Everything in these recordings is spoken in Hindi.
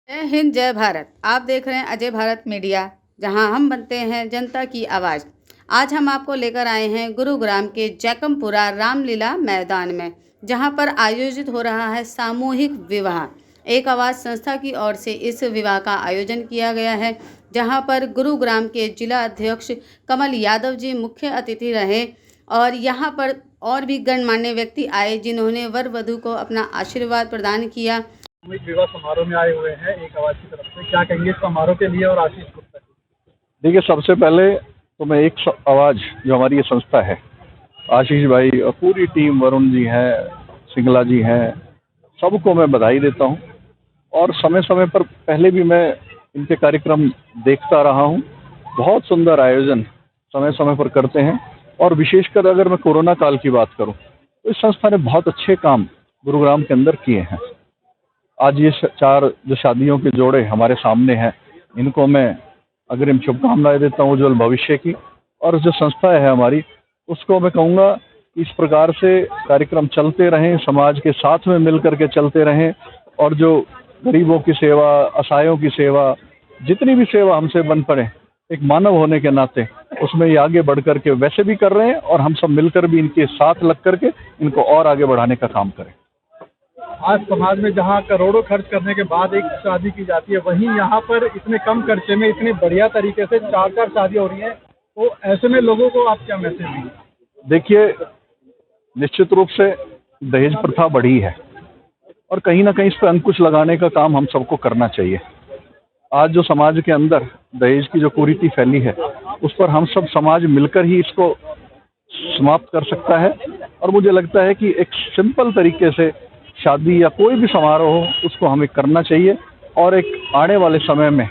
जय हिंद जय भारत। आप देख रहे हैं अजय भारत मीडिया, जहां हम बनते हैं जनता की आवाज़। आज हम आपको लेकर आए हैं गुरुग्राम के जैकमपुरा रामलीला मैदान में, जहां पर आयोजित हो रहा है सामूहिक विवाह। एक आवाज़ संस्था की ओर से इस विवाह का आयोजन किया गया है, जहां पर गुरुग्राम के जिला अध्यक्ष कमल यादव जी मुख्य अतिथि रहे और यहां पर और भी गणमान्य व्यक्ति आए, जिन्होंने वर वधू को अपना आशीर्वाद प्रदान किया। सामूहिक विवाह समारोह में आए हुए हैं एक आवाज़ की तरफ से, क्या कहेंगे इस समारोह के लिए और आशीष गुप्ता जी? देखिए, सबसे पहले तो मैं एक आवाज़ जो हमारी ये संस्था है, आशीष भाई और पूरी टीम, वरुण जी हैं, सिंगला जी हैं, सबको मैं बधाई देता हूँ। और समय समय पर पहले भी मैं इनके कार्यक्रम देखता रहा हूँ। बहुत सुंदर आयोजन समय समय पर करते हैं। और विशेषकर अगर मैं कोरोना काल की बात करूँ तो इस संस्था ने बहुत अच्छे काम गुरुग्राम के अंदर किए हैं। आज ये चार जो शादियों के जोड़े हमारे सामने हैं, इनको मैं अग्रिम शुभकामनाएं देता हूँ उज्ज्वल भविष्य की। और जो संस्था है हमारी, उसको मैं कहूँगा इस प्रकार से कार्यक्रम चलते रहें, समाज के साथ में मिल करके चलते रहें। और जो गरीबों की सेवा, असहायों की सेवा, जितनी भी सेवा हमसे बन पड़े, एक मानव होने के नाते उसमें ये आगे बढ़ करके वैसे भी कर रहे हैं और हम सब मिलकर भी इनके साथ लग करके इनको और आगे बढ़ाने का काम करें। आज समाज में जहां करोड़ों खर्च करने के बाद एक शादी की जाती है, वहीं यहाँ पर इतने कम खर्चे में इतने बढ़िया तरीके से चार शादियाँ हो रही हैं, तो ऐसे में लोगों को आप क्या मैसेज देंगे? देखिए, निश्चित रूप से दहेज प्रथा बढ़ी है और कहीं ना कहीं इस पर अंकुश लगाने का काम हम सबको करना चाहिए। आज जो समाज के अंदर दहेज की जो कुरीति फैली है, उस पर हम सब समाज मिलकर ही इसको समाप्त कर सकता है। और मुझे लगता है कि एक सिंपल तरीके से शादी या कोई भी समारोह हो, उसको हमें करना चाहिए। और एक आने वाले समय में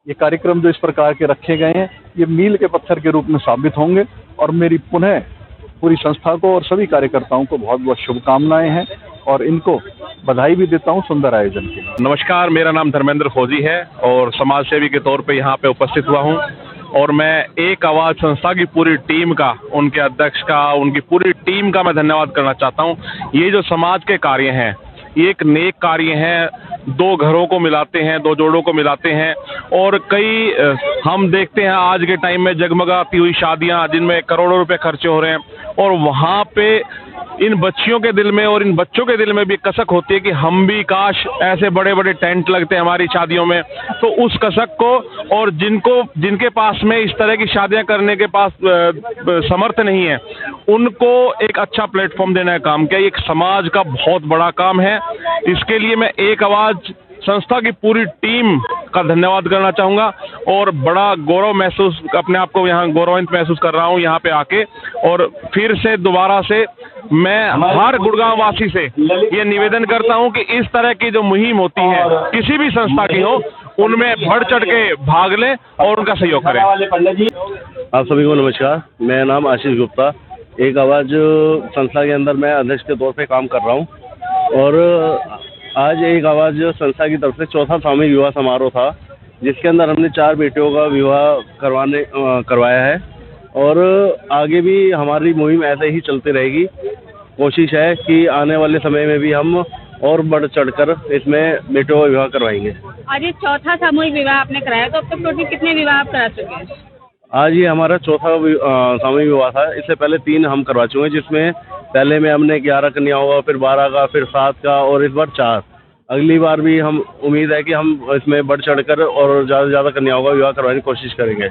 ये कार्यक्रम जो इस प्रकार के रखे गए हैं, ये मील के पत्थर के रूप में साबित होंगे। और मेरी पुनः पूरी संस्था को और सभी कार्यकर्ताओं को बहुत बहुत शुभकामनाएं हैं और इनको बधाई भी देता हूं सुंदर आयोजन के लिए। नमस्कार, मेरा नाम धर्मेंद्र फौजी है और समाज सेवी के तौर पे यहाँ पे उपस्थित हुआ हूँ। और मैं एक आवाज़ संस्था की पूरी टीम का, उनके अध्यक्ष का, उनकी पूरी टीम का मैं धन्यवाद करना चाहता हूँ। ये जो समाज के कार्य हैं, ये एक नेक कार्य हैं, दो घरों को मिलाते हैं, दो जोड़ों को मिलाते हैं। और कई हम देखते हैं आज के टाइम में जगमगाती हुई शादियां जिनमें करोड़ों रुपए खर्चे हो रहे हैं, और वहाँ पे इन बच्चियों के दिल में और इन बच्चों के दिल में भी कसक होती है कि हम भी काश ऐसे बड़े बड़े टेंट लगते हैं हमारी शादियों में। तो उस कसक को, और जिनके पास में इस तरह की शादियां करने के पास समर्थ नहीं है, उनको एक अच्छा प्लेटफॉर्म देने का काम किया। ये एक समाज का बहुत बड़ा काम है। इसके लिए मैं एक आवाज़ संस्था की पूरी टीम का धन्यवाद करना चाहूँगा और बड़ा गौरव महसूस, अपने आप को यहाँ गौरवान्वित महसूस कर रहा हूँ यहाँ पे आके। और फिर से दोबारा से मैं हर गुड़गांव वासी से ये निवेदन करता हूँ कि इस तरह की जो मुहिम होती है, किसी भी संस्था की हो, उनमें बढ़ चढ़ के भाग लें और उनका सहयोग करें। आप सभी को नमस्कार, मेरा नाम आशीष गुप्ता, एक आवाज़ संस्था के अंदर मैं अध्यक्ष के तौर पे काम कर रहा हूँ। और आज एक आवाज़ संस्था की तरफ से चौथा सामूहिक विवाह समारोह था, जिसके अंदर हमने 4 बेटियों का विवाह करवाया है। और आगे भी हमारी मुहिम ऐसे ही चलती रहेगी। कोशिश है कि आने वाले समय में भी हम और बढ़ चढ़कर इसमें बेटियों का विवाह करवाएंगे। आज ये चौथा सामूहिक विवाह आपने कराया, तो अब तक टोटल कितने विवाह आप करा चुके हैं? आज ये हमारा चौथा सामूहिक विवाह था। इससे पहले 3 हम करवा चुके हैं, जिसमें पहले में हमने 11 कन्याओं का, फिर 12 का, फिर 7 का और इस बार 4। अगली बार भी हम उम्मीद है कि हम इसमें बढ़ चढ़कर और ज़्यादा से ज़्यादा कन्याओं का विवाह करवाने की कोशिश करेंगे।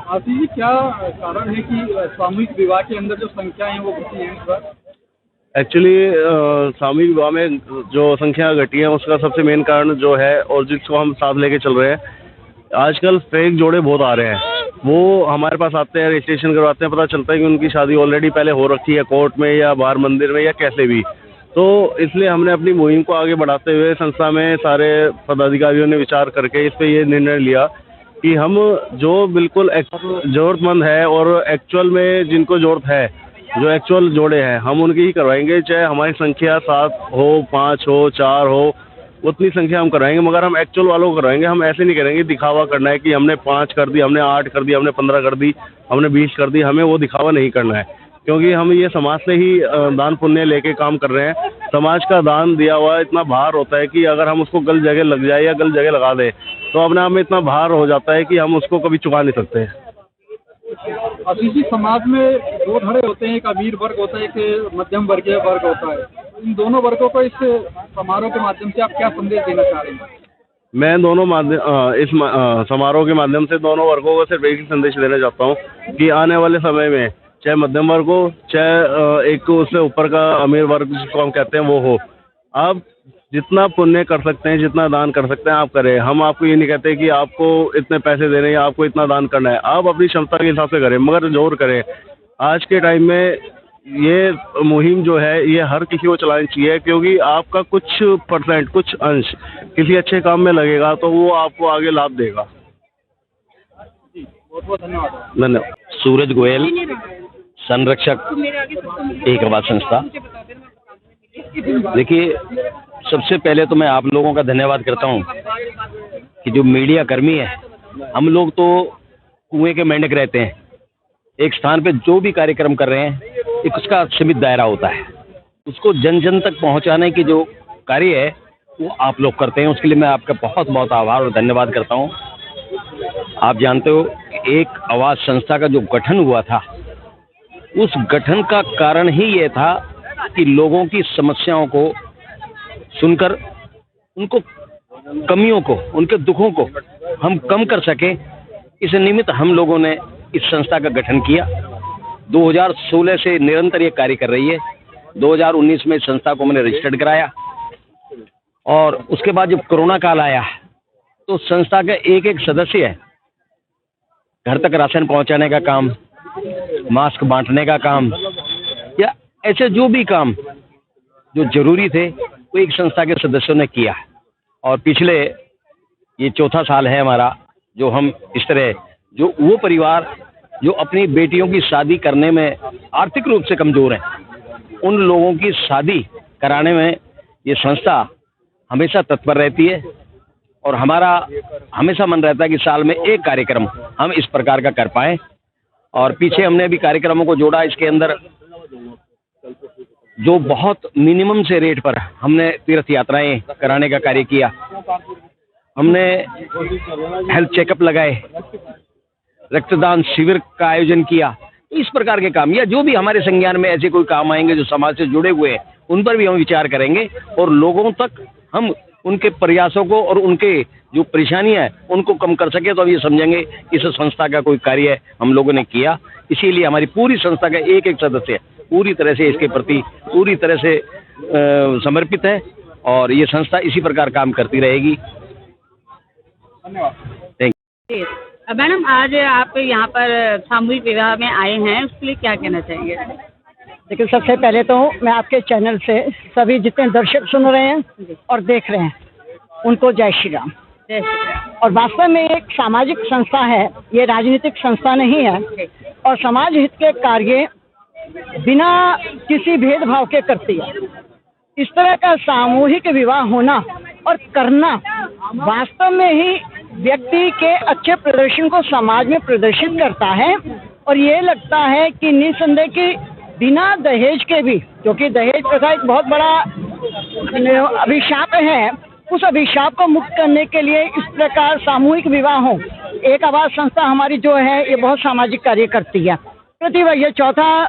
आशीष जी, क्या कारण है कि सामूहिक विवाह के अंदर जो संख्या है वो घटी है इस बार? एक्चुअली सामूहिक विवाह में जो संख्या घटी है, उसका सबसे मेन कारण जो है, और जिसको हम साथ लेके चल रहे हैं, आजकल फेक जोड़े बहुत आ रहे हैं। वो हमारे पास आते हैं, रजिस्ट्रेशन करवाते हैं, पता चलता है कि उनकी शादी ऑलरेडी पहले हो रखी है कोर्ट में या बाहर मंदिर में या कैसे भी। तो इसलिए हमने अपनी मुहिम को आगे बढ़ाते हुए संस्था में सारे पदाधिकारियों ने विचार करके इस पर ये निर्णय लिया कि हम जो बिल्कुल ज़रूरतमंद है और एक्चुअल में जिनको ज़रूरत है, जो एक्चुअल जोड़े हैं, हम उनकी ही करवाएंगे। चाहे हमारी संख्या 7 हो, 5 हो, 4 हो, उतनी संख्या हम कराएंगे, मगर हम एक्चुअल वालों को करवाएंगे। हम ऐसे नहीं करेंगे दिखावा करना है कि हमने 5 कर दी, हमने 8 कर दी, हमने 15 कर दी, हमने 20 कर दी। हमें वो दिखावा नहीं करना है। क्योंकि हम ये समाज से ही दान पुण्य लेके काम कर रहे हैं। समाज का दान दिया हुआ इतना भार होता है कि अगर हम उसको गलत जगह लग जाए या गलत जगह लगा दें तो अपने आप में इतना भार हो जाता है कि हम उसको कभी चुका नहीं सकते। आशीष जी, समाज में दो धड़े होते हैं, एक अमीर वर्ग होता है, एक मध्यम वर्गीय वर्ग होता है। इन दोनों वर्गों को इस समारोह के माध्यम से आप क्या संदेश देना चाह रहे हैं? मैं दोनों इस समारोह के माध्यम से दोनों वर्गों को सिर्फ एक ही संदेश देना चाहता हूँ कि आने वाले समय में चाहे मध्यम वर्ग हो, चाहे एक उससे ऊपर का अमीर वर्ग जिसको हम कहते हैं वो हो, आप जितना पुण्य कर सकते हैं, जितना दान कर सकते हैं आप करें। हम आपको ये नहीं कहते कि आपको इतने पैसे देने या आपको इतना दान करना है, आप अपनी क्षमता के हिसाब से करें, मगर जोर करें। आज के टाइम में ये मुहिम जो है ये हर किसी को चलानी चाहिए, क्योंकि आपका कुछ परसेंट, कुछ अंश किसी अच्छे काम में लगेगा तो वो आपको आगे लाभ देगा। बहुत बहुत धन्यवाद। धन्यवाद। सूरज गोयल, संरक्षक एक आवाज संस्था। देखिए, सबसे पहले तो मैं आप लोगों का धन्यवाद करता हूं कि जो मीडिया कर्मी है, हम लोग तो कुएं के मेंढक रहते हैं। एक स्थान पे जो भी कार्यक्रम कर रहे हैं, एक उसका सीमित दायरा होता है, उसको जन जन तक पहुंचाने की जो कार्य है वो आप लोग करते हैं। उसके लिए मैं आपका बहुत बहुत आभार और धन्यवाद करता हूं। आप जानते हो, एक आवाज संस्था का जो गठन हुआ था, उस गठन का कारण ही ये था कि लोगों की समस्याओं को सुनकर उनको कमियों को, उनके दुखों को हम कम कर सके। इस निमित्त हम लोगों ने इस संस्था का गठन किया। 2016 से निरंतर ये कार्य कर रही है। 2019 में इस संस्था को मैंने रजिस्टर्ड कराया और उसके बाद जब कोरोना काल आया तो संस्था का एक एक सदस्य है घर तक राशन पहुंचाने का काम, मास्क बांटने का काम या ऐसे जो भी काम जो जरूरी थे वो एक संस्था के सदस्यों ने किया। और पिछले ये चौथा साल है हमारा जो हम इस तरह जो वो परिवार जो अपनी बेटियों की शादी करने में आर्थिक रूप से कमजोर हैं, उन लोगों की शादी कराने में ये संस्था हमेशा तत्पर रहती है। और हमारा हमेशा मन रहता है कि साल में एक कार्यक्रम हम इस प्रकार का कर पाएं। और पीछे हमने भी कार्यक्रमों को जोड़ा। इसके अंदर जो बहुत मिनिमम से रेट पर हमने तीर्थ यात्राएं कराने का कार्य किया, हमने हेल्थ चेकअप लगाए, रक्तदान शिविर का आयोजन किया। इस प्रकार के काम या जो भी हमारे संज्ञान में ऐसे कोई काम आएंगे जो समाज से जुड़े हुए हैं, उन पर भी हम विचार करेंगे और लोगों तक हम उनके प्रयासों को और उनके जो परेशानियां हैं उनको कम कर सके। तो अब ये समझेंगे इस संस्था का कोई कार्य हम लोगों ने किया। इसीलिए हमारी पूरी संस्था का एक एक सदस्य पूरी तरह से इसके प्रति पूरी तरह से समर्पित है और ये संस्था इसी प्रकार काम करती रहेगी। Thank you. मैडम, आज आप यहाँ पर सामूहिक विवाह में आए हैं, उसके लिए क्या कहना चाहेंगे? लेकिन सबसे पहले तो मैं आपके चैनल से सभी जितने दर्शक सुन रहे हैं और देख रहे हैं उनको जय श्री राम। जय श्री राम। और वास्तव में एक सामाजिक संस्था है, ये राजनीतिक संस्था नहीं है और समाज हित के कार्य बिना किसी भेदभाव के करती है। इस तरह का सामूहिक विवाह होना और करना वास्तव में ही व्यक्ति के अच्छे प्रदर्शन को समाज में प्रदर्शित करता है। और ये लगता है कि निसंदेह कि बिना दहेज के भी, क्योंकि दहेज प्रथा एक बहुत बड़ा अभिशाप है, उस अभिशाप को मुक्त करने के लिए इस प्रकार सामूहिक विवाह हो। एक आवाज संस्था हमारी जो है ये बहुत सामाजिक कार्य करती है। प्रतिवर्ष ये चौथा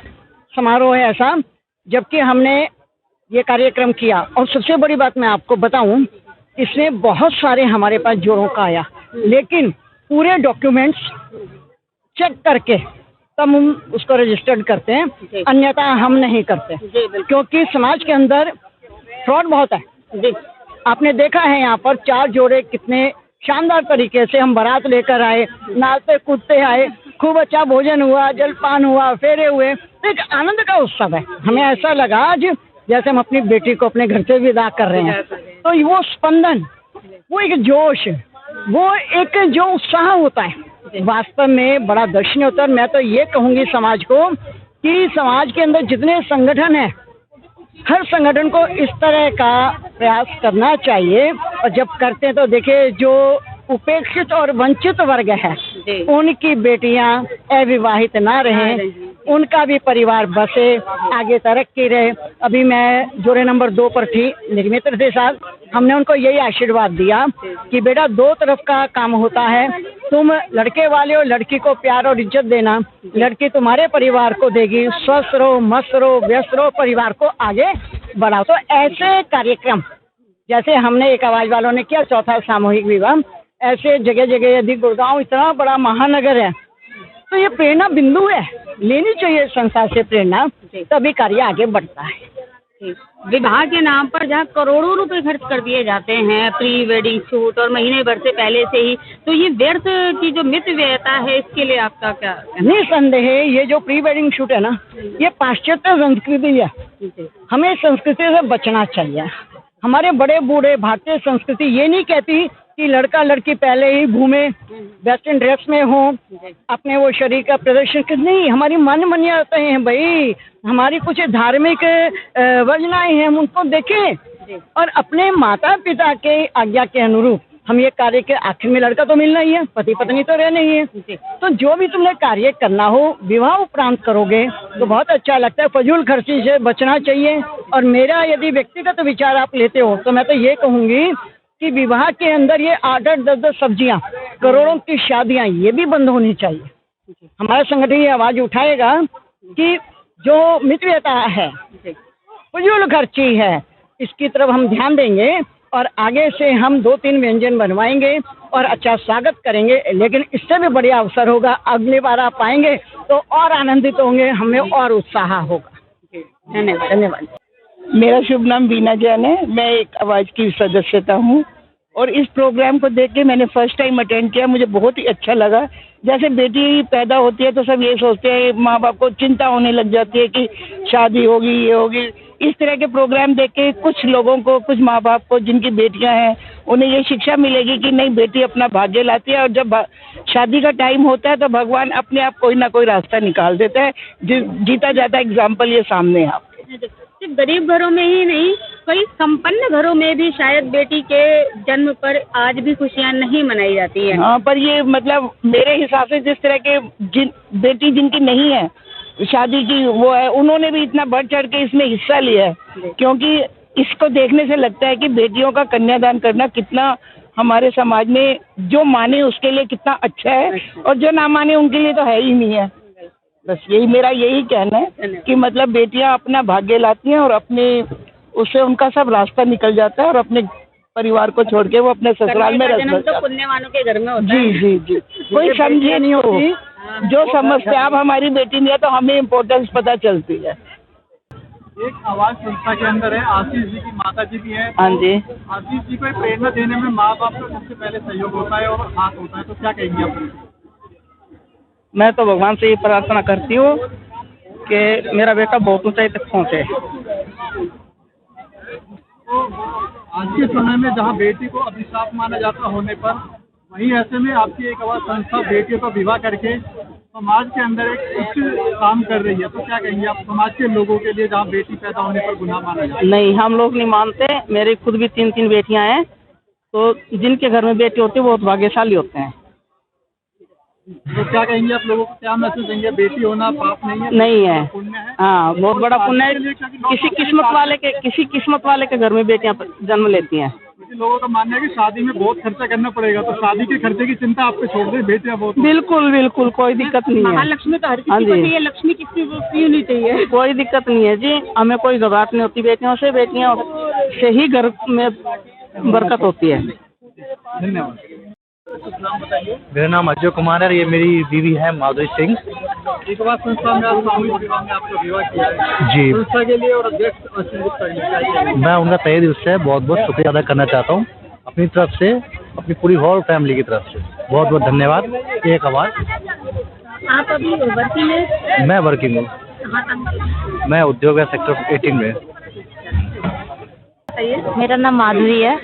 समारोह है ऐसा जबकि हमने ये कार्यक्रम किया। और सबसे बड़ी बात मैं आपको बताऊं, इसमें बहुत सारे हमारे पास जोड़ों का आया, लेकिन पूरे डॉक्यूमेंट्स चेक करके तब हम उसको रजिस्टर्ड करते हैं, अन्यथा हम नहीं करते क्योंकि समाज के अंदर फ्रॉड बहुत है। आपने देखा है यहाँ पर 4 जोड़े कितने शानदार तरीके से हम बारात लेकर आए, नाचते कूदते आए, खूब अच्छा भोजन हुआ, जलपान हुआ, फेरे हुए, एक आनंद का उत्सव है। हमें ऐसा लगा आज जैसे हम अपनी बेटी को अपने घर से विदा कर रहे हैं। तो वो स्पंदन, वो एक जोश, वो एक जो उत्साह होता है वास्तव में बड़ा दर्शनीय होता है। मैं तो ये कहूँगी समाज को कि समाज के अंदर जितने संगठन हैं, हर संगठन को इस तरह का प्रयास करना चाहिए। और जब करते हैं तो देखिए जो उपेक्षित और वंचित वर्ग है उनकी बेटियां अविवाहित ना रहें, उनका भी परिवार बसे, आगे तरक्की रहे। अभी मैं जोड़े नंबर 2 पर थी, निर्मित्र थे साहब, हमने उनको यही आशीर्वाद दिया कि बेटा 2 तरफ का काम होता है, तुम लड़के वाले हो, लड़की को प्यार और इज्जत देना, लड़की तुम्हारे परिवार को देगी, स्वस्थ रहो, मस्त रहो, व्यस्त रहो, परिवार को आगे बढ़ाओ। तो ऐसे कार्यक्रम जैसे हमने एक आवाज वालों ने किया, चौथा सामूहिक विवाह, ऐसे जगह जगह, यदि गुड़गांव इतना बड़ा महानगर है तो ये प्रेरणा बिंदु है, लेनी चाहिए संस्था से प्रेरणा, तभी कार्य आगे बढ़ता है। विवाह के नाम पर जहाँ करोड़ों रुपए खर्च कर दिए जाते हैं, प्री वेडिंग शूट और महीने भर से पहले से ही, तो ये व्यर्थ की जो मित व्ययता है, इसके लिए आपका क्या? निसंदेह ये जो प्री वेडिंग शूट है ना, ये पाश्चात्य संस्कृति है, हमें संस्कृति से बचना चाहिए। हमारे बड़े बूढ़े भारतीय संस्कृति ये नहीं कहती कि लड़का लड़की पहले ही घूमे, वेस्टर्न ड्रेस में हो, अपने वो शरीर का प्रदर्शन कर, नहीं, हमारी मन मान्यताएं हैं भाई, हमारी कुछ धार्मिक वर्जनाएं हैं, हम उनको देखें और अपने माता पिता के आज्ञा के अनुरूप हम ये कार्य के आखिर में लड़का तो मिलना ही है, पति पत्नी तो रहना ही है। तो जो भी तुमने कार्य करना हो, विवाह उपरांत करोगे तो बहुत अच्छा लगता है, फजूल खर्ची से बचना चाहिए। और मेरा यदि व्यक्तिगत विचार आप लेते हो तो मैं तो ये कहूँगी कि विवाह के अंदर ये 8-8, 10-10 सब्जियां, करोड़ों की शादियां, ये भी बंद होनी चाहिए। हमारा संगठन ये आवाज उठाएगा कि जो मितव्ययता है, फजूल खर्ची है, इसकी तरफ हम ध्यान देंगे और आगे से हम 2-3 व्यंजन बनवाएंगे और अच्छा स्वागत करेंगे। लेकिन इससे भी बढ़िया अवसर होगा, अगली बार आप आएंगे तो और आनंदित होंगे, हमें और उत्साह होगा। धन्यवाद। धन्यवाद। मेरा शुभ नाम बीना जैन है, मैं एक आवाज़ की सदस्यता हूँ और इस प्रोग्राम को देख के मैंने फर्स्ट टाइम अटेंड किया, मुझे बहुत ही अच्छा लगा। जैसे बेटी पैदा होती है तो सब ये सोचते हैं, माँ बाप को चिंता होने लग जाती है कि शादी होगी, ये होगी। इस तरह के प्रोग्राम देख के कुछ लोगों को, कुछ माँ बाप को जिनकी बेटियां हैं, उन्हें ये शिक्षा मिलेगी कि नहीं, बेटी अपना भाग्य लाती है और जब शादी का टाइम होता है तो भगवान अपने आप कोई ना कोई रास्ता निकाल देता है। जीता जाता एग्जाम्पल ये सामने है आपके। सिर्फ गरीब घरों में ही नहीं, कई संपन्न घरों में भी शायद बेटी के जन्म पर आज भी खुशियां नहीं मनाई जाती है। हाँ, पर ये मतलब मेरे हिसाब से जिस तरह के बेटी जिनकी नहीं है शादी की, वो है, उन्होंने भी इतना बढ़ चढ़ के इसमें हिस्सा लिया है, क्योंकि इसको देखने से लगता है कि बेटियों का कन्यादान करना कितना हमारे समाज में, जो माने उसके लिए कितना अच्छा है और जो ना माने उनके लिए तो है ही नहीं है। बस यही मेरा यही कहना है कि मतलब बेटियां अपना भाग्य लाती हैं और अपने उससे उनका सब रास्ता निकल जाता है और अपने परिवार को छोड़ के वो अपने ससुराल में जन्म तो पुण्यवानों के घर में होता है। जी जी जी, कोई समझे नहीं होती, जो समझते आप हमारी बेटी नहीं है तो हमें इम्पोर्टेंस पता चलती है। एक आवाज संस्था के अंदर है, आशीष जी की माता जी भी है। हाँ जी। आशीष जी को प्रेरणा देने में माँ बाप का सबसे पहले सहयोग होता है और हाथ होता है, तो क्या कहेंगे आप? मैं तो भगवान से ये प्रार्थना करती हूँ कि मेरा बेटा बहुत ऊंचाई तक पहुँचे। तो आज के समय में जहाँ बेटी को अभिशाप माना जाता होने पर, वहीं ऐसे में आपकी एक आवाज संस्था बेटियों को विवाह करके समाज के अंदर एक उच्च काम कर रही है, तो क्या कहेंगे आप समाज के लोगों के लिए जहाँ बेटी पैदा होने पर गुनाह माना जाता है? नहीं, हम लोग नहीं मानते। मेरी खुद भी 3 बेटियां हैं, तो जिनके घर में बेटी होती है वो बहुत भाग्यशाली होते हैं। तो क्या कहेंगे आप लोगों को, क्या मैसेज देंगे? बेटी होना पाप नहीं है? नहीं है, पुण्य है। हाँ, बहुत बड़ा पुण्य है। किसी किस्मत वाले के घर में बेटियां जन्म लेती हैं। लोगों का मानना है कि शादी में बहुत खर्चा करना पड़ेगा, तो शादी के खर्चे की चिंता आप पे छोड़ दे, बेटियां बहुत। बिल्कुल बिल्कुल, कोई दिक्कत नहीं है। महालक्ष्मी तो हर किसी को चाहिए, लक्ष्मी किसी को नहीं चाहिए। कोई दिक्कत नहीं है जी, हमें कोई घबराहट नहीं होती बेटियों से। बेटियों से ही घर में बरकत होती है। धन्यवाद। मेरा नाम अजय कुमार है, ये मेरी बीवी है माधुरी सिंह। एक बार संस्था में आप सामूहिक विवाह में आपका विवाह किया है जी, संस्था के लिए और अध्यक्ष आशीष गुप्ता जी चाहिए। मैं उनका तहे दिल से बहुत बहुत शुक्रिया अदा करना चाहता हूँ, अपनी तरफ से, अपनी पूरी होल फैमिली की तरफ से बहुत बहुत धन्यवाद। एक आवाज़। आप अभी वर्किंग है? मैं वर्किंग हूँ, मैं उद्योग सेक्टर 18 में। मेरा नाम माधुरी है,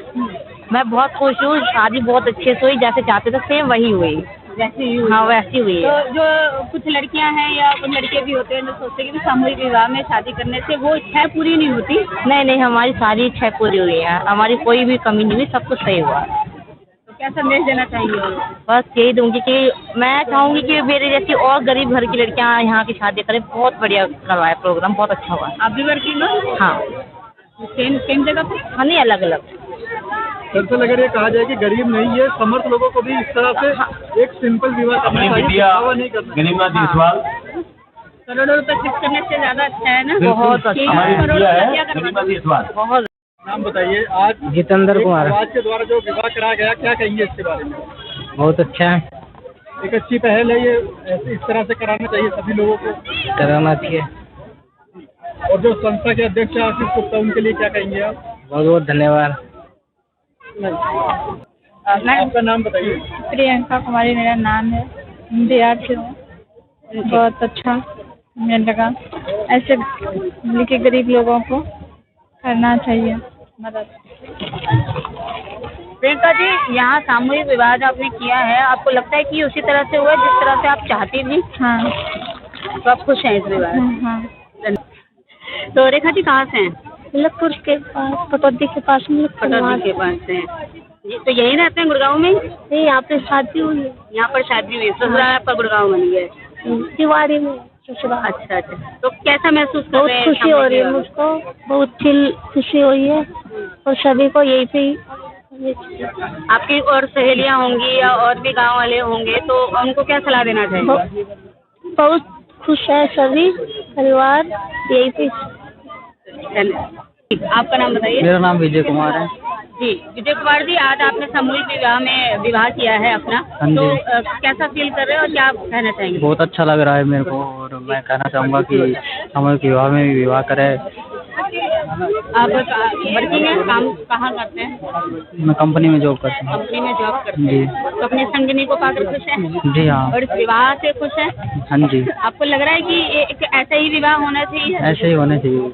मैं बहुत खुश हूँ। शादी बहुत अच्छे से हुई, जैसे चाहते थे सेम वही हुई। हाँ, वैसी हुई है। तो जो कुछ लड़कियां हैं या कुछ लड़के भी होते हैं जो सोचते हैं कि सामूहिक विवाह में शादी करने से वो इच्छाएं पूरी नहीं होती। नहीं, हमारी सारी इच्छाएं पूरी हुई है, हमारी कोई भी कमी नहीं हुई, सब कुछ सही हुआ। तो क्या संदेश देना चाहिए? बस यही दूंगी कि मैं चाहूंगी कि मेरे जैसी और गरीब घर की लड़कियां यहाँ की शादी करें। बहुत बढ़िया करवाया प्रोग्राम, बहुत अच्छा हुआ। आप भी वर्किंग हो? हाँ, सेम जगह पे? हाँ नहीं, अलग अलग। दरअसल अगर ये कहा जाए कि गरीब नहीं है, समर्थ लोगों को भी इस तरह से एक सिंपल विवाह करना चाहिए, दिखावा नहीं करना चाहिए। करोड़ों रुपए खर्च करने से ज्यादा अच्छा है ना? बहुत अच्छा। करोड़ों रुपए क्या करना? बहुत। नाम बताइए। आज जितेंद्र कुमार। समाज के द्वारा जो विवाह कराया गया, क्या कहेंगे इसके बारे में? बहुत अच्छा है, एक अच्छी पहल है ये, ऐसे इस तरह से कराना चाहिए सभी लोगों को, कराना चाहिए। और जो संस्था के अध्यक्ष हैं आशीष गुप्ता, उनके लिए क्या कहेंगे आप? बहुत बहुत धन्यवाद। आपका नाम बताइए। प्रियंका कुमारी मेरा नाम है, बिहार से हूँ। बहुत अच्छा मुझे लगा, ऐसे मिलके गरीब लोगों को करना चाहिए मदद। प्रियंका जी, यहाँ सामूहिक विवाह जो आपने किया है, आपको लगता है कि उसी तरह से हुआ जिस तरह से आप चाहती थी? हाँ। तो आप खुश हैं इस विवाह से? हाँ। तो रेखा जी कहाँ से हैं? मुजफ्फरपुर के पास, पटौदी के पास। पटौदी के पास से हैं। तो यहीं रहते हैं गुड़गांव में? नहीं, यहाँ पे शादी हुई है। यहाँ पर शादी हुई, ससुराल आपका गुड़गांव में है? तिवारी में ससुराल। अच्छा अच्छा। तो कैसा महसूस कर रहे हैं? बहुत खुशी हो रही है मुझको, बहुत खुशी हुई है, और सभी को यही पे। आपकी और सहेलियाँ होंगी या और भी गांव वाले होंगे, तो उनको क्या सलाह देना चाहिए? बहुत खुश है सभी परिवार, यही पे। आपका नाम बताइए। मेरा नाम विजय कुमार है। जी विजय कुमार जी, आज आपने सामूहिक विवाह में विवाह किया है अपना, हाँ जी। तो कैसा फील कर रहे हो और क्या आप कहना चाहेंगे? बहुत अच्छा लग रहा है मेरे को, और मैं कहना चाहूँगा कि सामूहिक विवाह में भी विवाह करें। आप वर्किंग है, काम कहाँ करते हैं? मैं कंपनी में जॉब करता हूँ। कंपनी में जॉब करते हैं, तो अपनी संगिनी को पाकर खुश हैं? जी हाँ। और इस विवाह से खुश हैं? हाँ जी, आपको लग रहा है कि एक ऐसा ही विवाह होना चाहिए? ऐसे ही होने चाहिए।